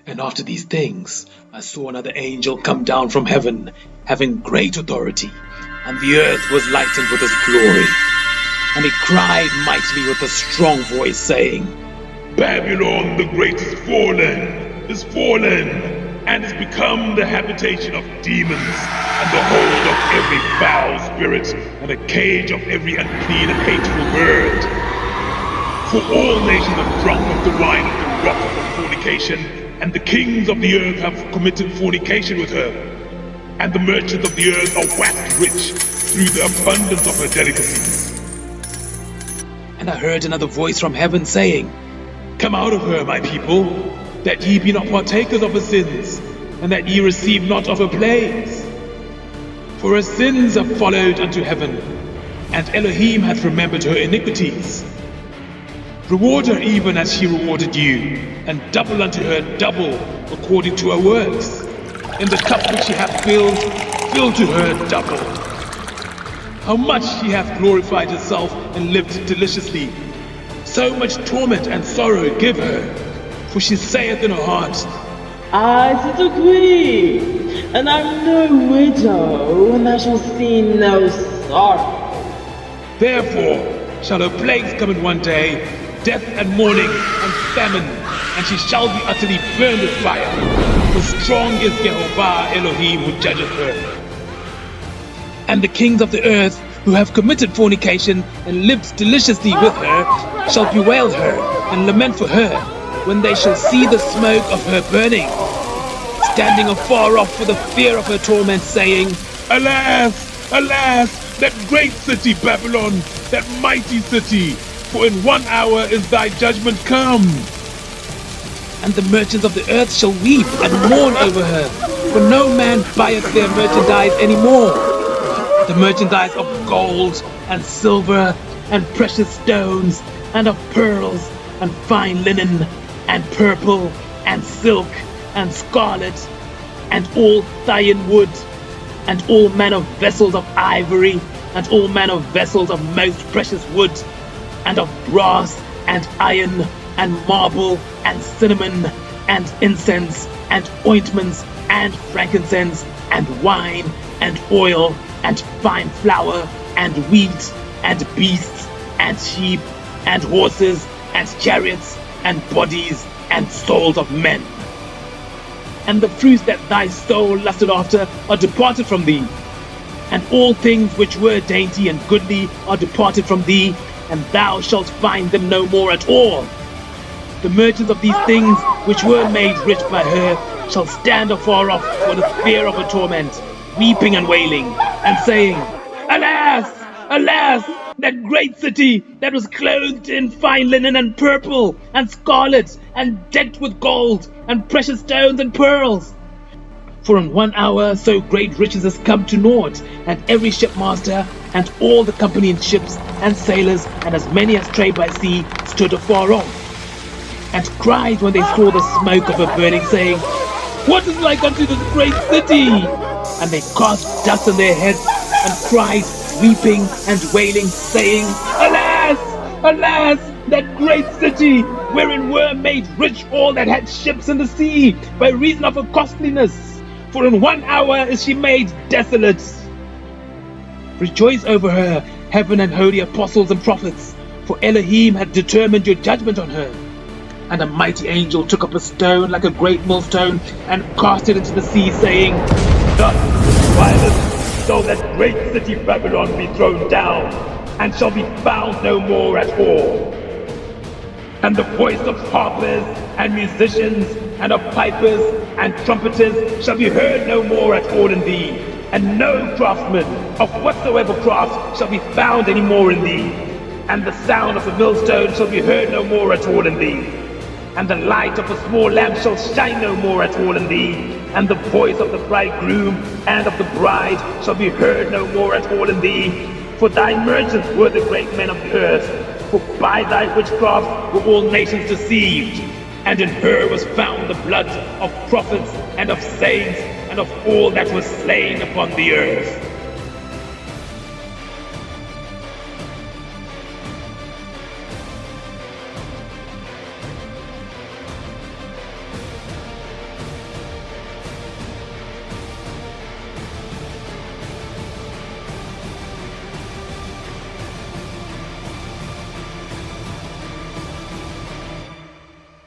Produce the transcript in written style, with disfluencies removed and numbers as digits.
And after these things, I saw another angel come down from heaven, having great authority, and the earth was lightened with his glory. And he cried mightily with a strong voice, saying, Babylon the Great is fallen, and is become the habitation of demons, and the hold of every foul spirit, and a cage of every unclean and hateful bird. For all nations have drunk of the wine of the wrath of her fornication, and the kings of the earth have committed fornication with her, and the merchants of the earth are waxed rich through the abundance of her delicacies. And I heard another voice from heaven saying, Come out of her, my people, that ye be not partakers of her sins, and that ye receive not of her plagues. For her sins have followed unto heaven, and Elohim hath remembered her iniquities. Reward her even as she rewarded you, and double unto her double according to her works. In the cup which she hath filled, fill to her double. How much she hath glorified herself and lived deliciously, so much torment and sorrow give her. For she saith in her heart, I sit a queen, and I'm no widow, and I shall see no sorrow. Therefore shall her plagues come in one day, death and mourning and famine, and she shall be utterly burned with fire. For strong is Jehovah Elohim who judgeth her. And the kings of the earth who have committed fornication and lived deliciously with her shall bewail her and lament for her when they shall see the smoke of her burning, standing afar off for the fear of her torment, saying, Alas, alas, that great city Babylon, that mighty city, for in 1 hour is thy judgment come. And the merchants of the earth shall weep and mourn over her, for no man buyeth their merchandise any more. The merchandise of gold and silver and precious stones and of pearls and fine linen and purple and silk and scarlet and all Thyine wood and all manner of vessels of ivory and all manner of vessels of most precious wood and of brass and iron and marble and cinnamon and incense and ointments and frankincense and wine and oil and fine flour and wheat and beasts and sheep and horses and chariots and bodies and souls of men. And the fruits that thy soul lusted after are departed from thee, and all things which were dainty and goodly are departed from thee, and thou shalt find them no more at all. The merchants of these things which were made rich by her shall stand afar off for the fear of her torment, weeping and wailing, and saying, Alas, alas, that great city that was clothed in fine linen and purple and scarlet and decked with gold and precious stones and pearls. For in 1 hour so great riches has come to naught, and every shipmaster and all the company in ships and sailors and as many as trade by sea stood afar off, and cried when they saw the smoke of her burning, saying, What is like unto this great city? And they cast dust on their heads and cried, weeping and wailing, saying, Alas, alas, that great city, wherein were made rich all that had ships in the sea, by reason of her costliness. For in 1 hour is she made desolate. Rejoice over her, heaven and holy apostles and prophets, for Elohim hath determined your judgment on her. And a mighty angel took up a stone like a great millstone, and cast it into the sea, saying, Thus violence shall that great city Babylon be thrown down, and shall be found no more at all. And the voice of harpers and musicians and of pipers and trumpeters shall be heard no more at all in thee, and no craftsman of whatsoever craft shall be found any more in thee. And the sound of a millstone shall be heard no more at all in thee. And the light of a small lamp shall shine no more at all in thee. And the voice of the bridegroom and of the bride shall be heard no more at all in thee. For thy merchants were the great men of the earth, for by thy witchcraft were all nations deceived. And in her was found the blood of prophets and of saints and of all that was slain upon the earth.